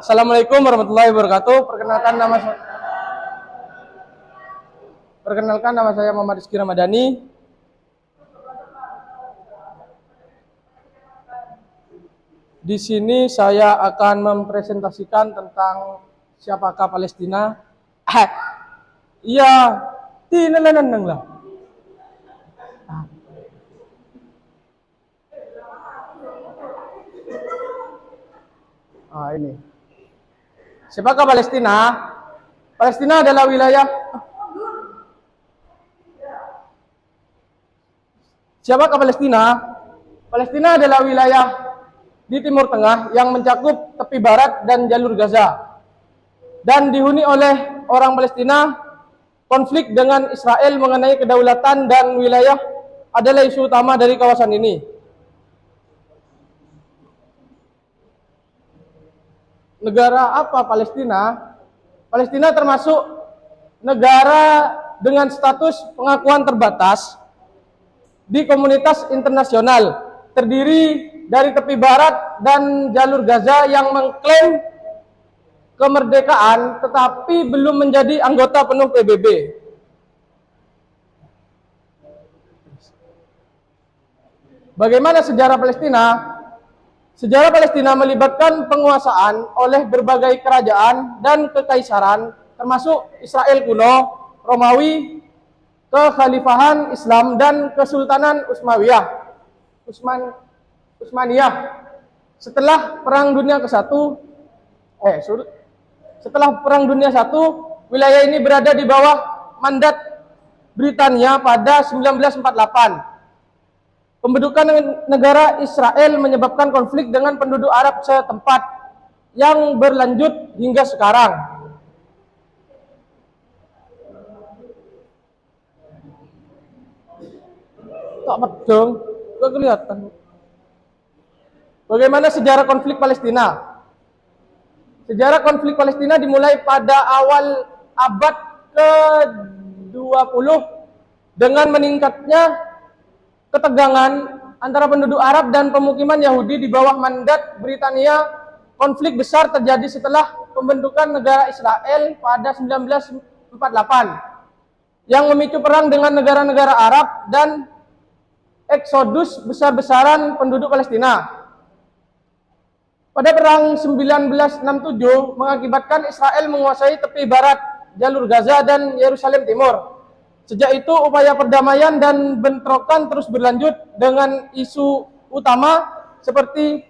Assalamualaikum warahmatullahi wabarakatuh. Perkenalkan nama saya Muhammad Rizky Ramadhani. Di sini saya akan mempresentasikan tentang siapakah Palestina. Iya, tineneneng lah. Ini. Siapakah Palestina? Palestina adalah wilayah. Siapakah Palestina? Palestina adalah wilayah di Timur Tengah yang mencakup tepi barat dan jalur Gaza dan dihuni oleh orang Palestina. Konflik dengan Israel mengenai kedaulatan dan wilayah adalah isu utama dari kawasan ini. Negara apa Palestina? Palestina termasuk negara dengan status pengakuan terbatas di komunitas internasional, terdiri dari tepi barat dan jalur Gaza yang mengklaim kemerdekaan tetapi belum menjadi anggota penuh PBB. Bagaimana sejarah Palestina? Sejarah Palestina melibatkan penguasaan oleh berbagai kerajaan dan kekaisaran, termasuk Israel kuno, Romawi, kekhalifahan Islam, dan Kesultanan Utsmaniyah. Setelah Perang Dunia I, wilayah ini berada di bawah mandat Britania pada 1948. Pembentukan negara Israel menyebabkan konflik dengan penduduk Arab setempat yang berlanjut hingga sekarang. Tak pedong, gak kelihatan. Bagaimana sejarah konflik Palestina? Sejarah konflik Palestina dimulai pada awal abad ke-20 dengan meningkatnya ketegangan antara penduduk Arab dan pemukiman Yahudi di bawah mandat Britania. Konflik besar terjadi setelah pembentukan negara Israel pada 1948 yang memicu perang dengan negara-negara Arab dan eksodus besar-besaran penduduk Palestina. Pada perang 1967 mengakibatkan Israel menguasai tepi barat, jalur Gaza, dan Yerusalem Timur. Sejak itu upaya perdamaian dan bentrokan terus berlanjut dengan isu utama seperti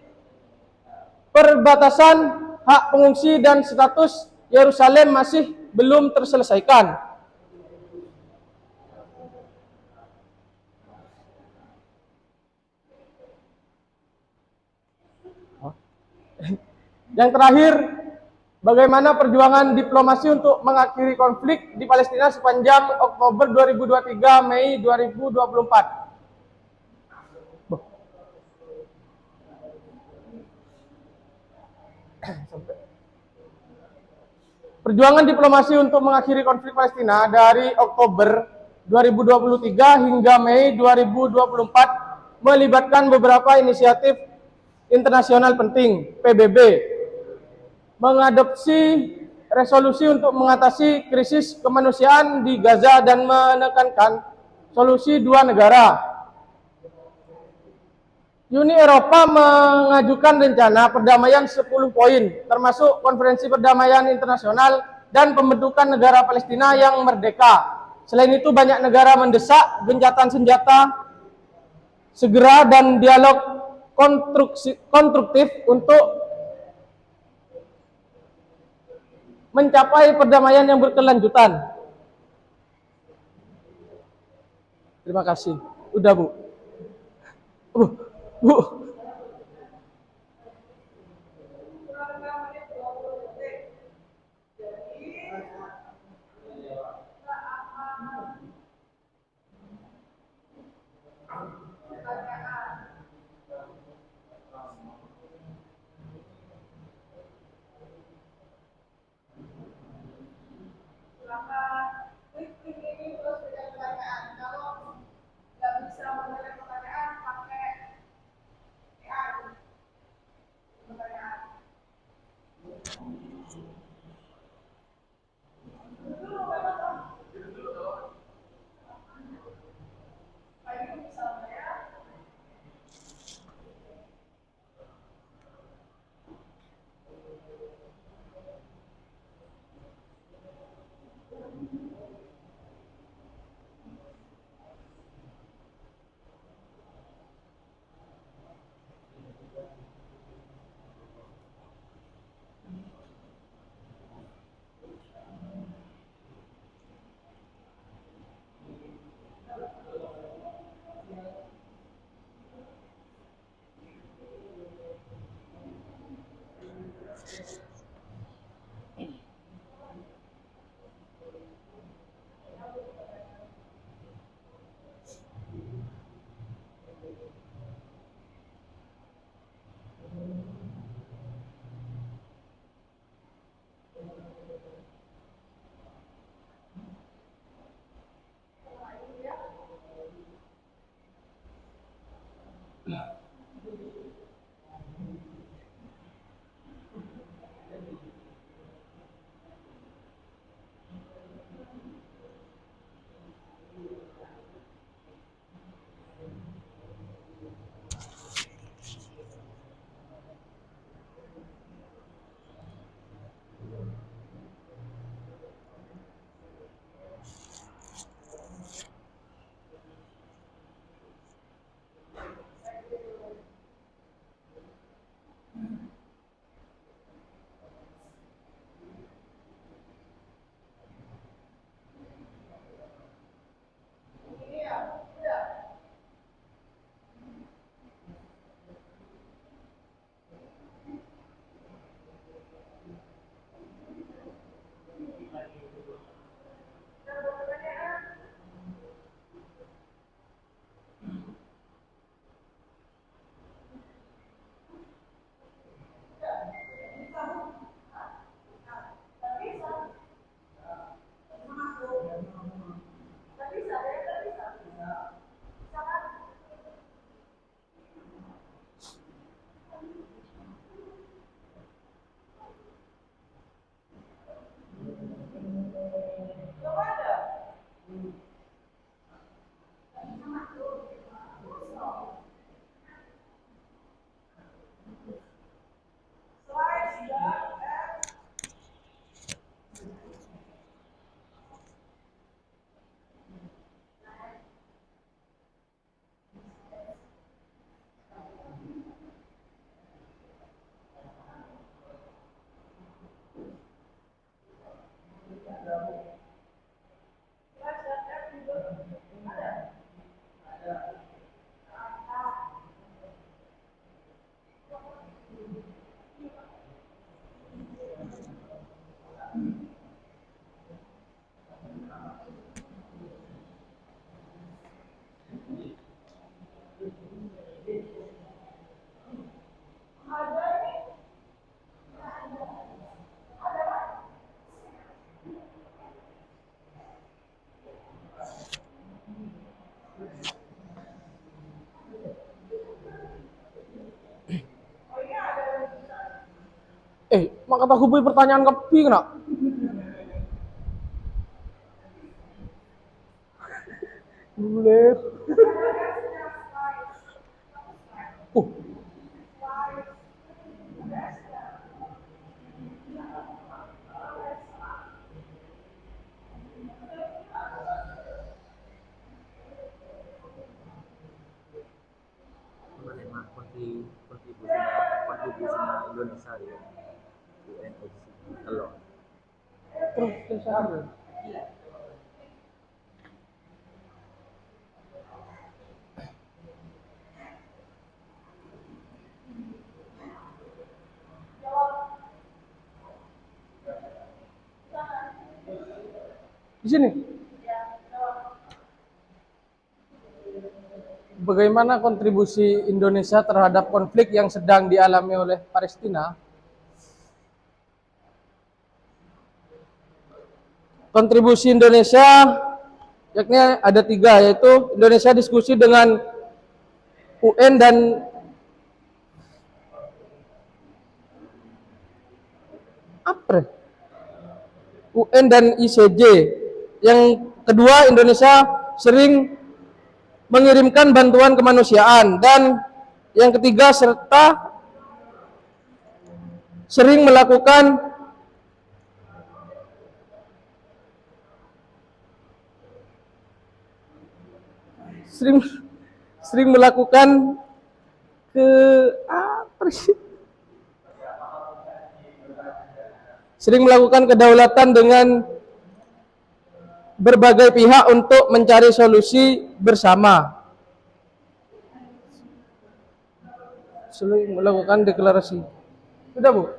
perbatasan, hak pengungsi, dan status Yerusalem masih belum terselesaikan. Yang terakhir, bagaimana perjuangan diplomasi untuk mengakhiri konflik di Palestina sepanjang Oktober 2023 Mei 2024. Perjuangan diplomasi untuk mengakhiri konflik Palestina dari Oktober 2023 hingga Mei 2024 melibatkan beberapa inisiatif internasional penting. PBB mengadopsi resolusi untuk mengatasi krisis kemanusiaan di Gaza dan menekankan solusi dua negara. Uni Eropa mengajukan rencana perdamaian 10 poin, termasuk konferensi perdamaian internasional dan pembentukan negara Palestina yang merdeka. Selain itu, banyak negara mendesak gencatan senjata segera dan dialog konstruktif untuk mencapai perdamaian yang berkelanjutan. Terima kasih. Udah, Bu. Bu. Mak kata hubungi pertanyaan kepi kena. Boleh. Uh, Bagaimana kontribusinya Indonesia di UNOC? Kalau terus saya di sini. Bagaimana kontribusi Indonesia terhadap konflik yang sedang dialami oleh Palestina? Kontribusi Indonesia yakni ada 3, yaitu Indonesia diskusi dengan UN dan Apa? UN dan ICJ. Yang kedua, Indonesia sering mengirimkan bantuan kemanusiaan, dan yang ketiga, serta sering melakukan sering melakukan ke apa sih? Sering melakukan kedaulatan dengan berbagai pihak untuk mencari solusi bersama. Sering melakukan deklarasi. Sudah, Bu?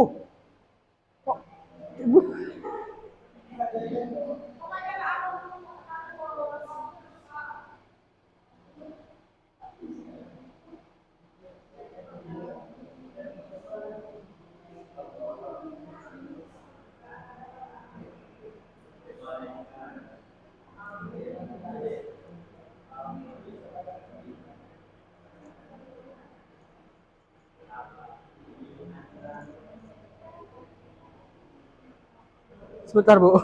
Oh, kok Ibu? Sebentar, Bu.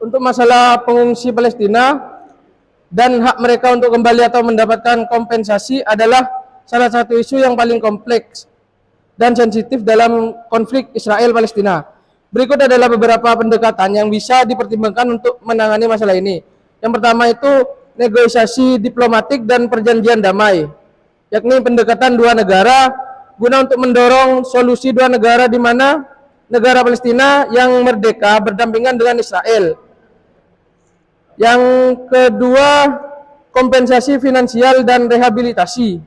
Untuk masalah pengungsi Palestina dan hak mereka untuk kembali atau mendapatkan kompensasi adalah salah satu isu yang paling kompleks dan sensitif dalam konflik Israel-Palestina. Berikut adalah beberapa pendekatan yang bisa dipertimbangkan untuk menangani masalah ini. Yang pertama itu negosiasi diplomatik dan perjanjian damai, yakni pendekatan dua negara guna untuk mendorong solusi dua negara di mana negara Palestina yang merdeka berdampingan dengan Israel. Yang kedua, kompensasi finansial dan rehabilitasi.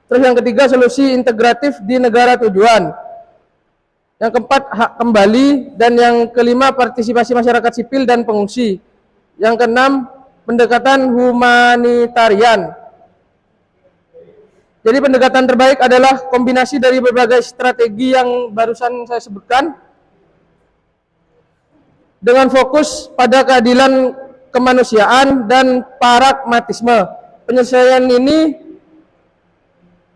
Terus yang ketiga, solusi integratif di negara tujuan. Yang keempat, hak kembali. Dan yang kelima, partisipasi masyarakat sipil dan pengungsi. Yang keenam, pendekatan humanitarian. Jadi pendekatan terbaik adalah kombinasi dari berbagai strategi yang barusan saya sebutkan, dengan fokus pada keadilan kemanusiaan dan pragmatisme. Penyelesaian ini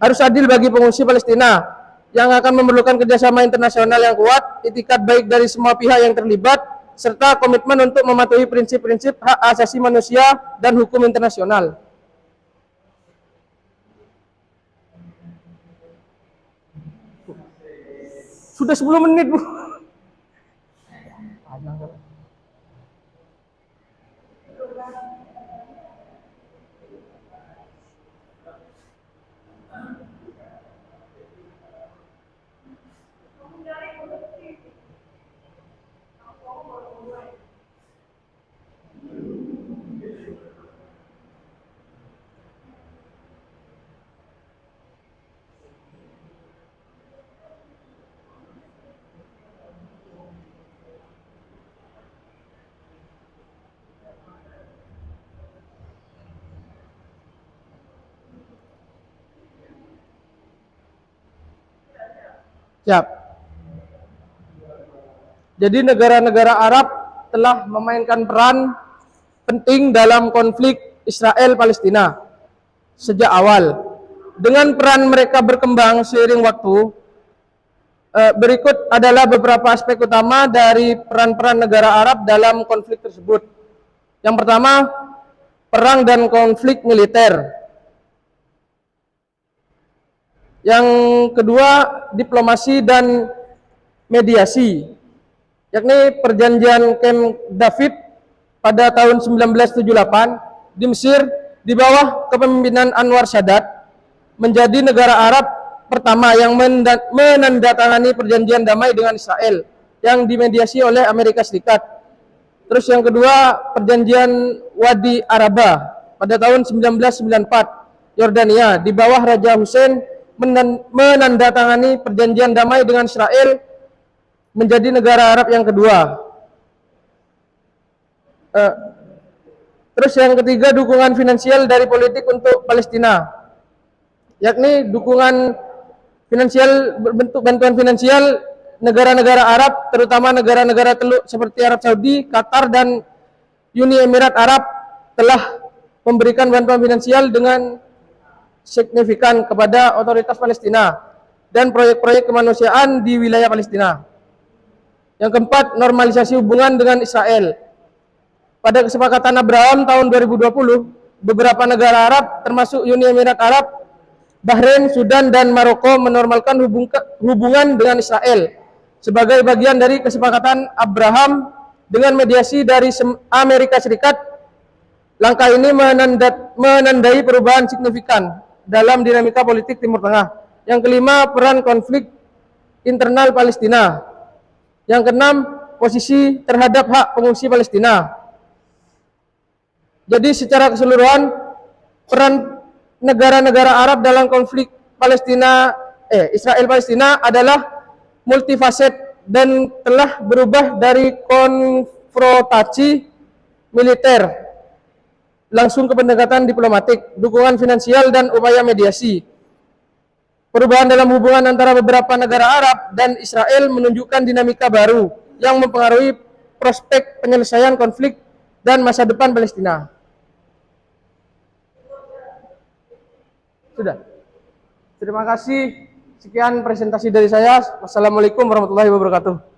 harus adil bagi pengungsi Palestina yang akan memerlukan kerjasama internasional yang kuat, itikat baik dari semua pihak yang terlibat, serta komitmen untuk mematuhi prinsip-prinsip hak asasi manusia dan hukum internasional. Sudah 10 menit, Bu. Siap. Jadi negara-negara Arab telah memainkan peran penting dalam konflik Israel-Palestina sejak awal. Dengan peran mereka berkembang seiring waktu, berikut adalah beberapa aspek utama dari peran-peran negara Arab dalam konflik tersebut. Yang pertama, perang dan konflik militer. Yang kedua, diplomasi dan mediasi, yakni perjanjian Camp David pada tahun 1978 di Mesir di bawah kepemimpinan Anwar Sadat menjadi negara Arab pertama yang menandatangani perjanjian damai dengan Israel yang dimediasi oleh Amerika Serikat. Terus yang kedua, perjanjian Wadi Araba pada tahun 1994 Yordania di bawah Raja Hussein menandatangani perjanjian damai dengan Israel menjadi negara Arab yang kedua. Terus yang ketiga, dukungan finansial dari politik untuk Palestina, yakni dukungan finansial berbentuk bantuan finansial negara-negara Arab, terutama negara-negara Teluk seperti Arab Saudi, Qatar, dan Uni Emirat Arab telah memberikan bantuan finansial dengan signifikan kepada otoritas Palestina dan proyek-proyek kemanusiaan di wilayah Palestina. Yang keempat, normalisasi hubungan dengan Israel. Pada kesepakatan Abraham tahun 2020, beberapa negara Arab termasuk Uni Emirat Arab, Bahrain, Sudan, dan Maroko menormalkan hubungan dengan Israel sebagai bagian dari kesepakatan Abraham dengan mediasi dari Amerika Serikat. Langkah ini menandai perubahan signifikan dalam dinamika politik Timur Tengah. Yang kelima, peran konflik internal Palestina. Yang keenam, posisi terhadap hak pengungsi Palestina. Jadi secara keseluruhan, peran negara-negara Arab dalam konflik Israel-Palestina adalah multifaset dan telah berubah dari konfrontasi militer langsung ke pendekatan diplomatik, dukungan finansial, dan upaya mediasi. Perubahan dalam hubungan antara beberapa negara Arab dan Israel menunjukkan dinamika baru yang mempengaruhi prospek penyelesaian konflik dan masa depan Palestina. Sudah. Terima kasih. Sekian presentasi dari saya. Wassalamualaikum warahmatullahi wabarakatuh.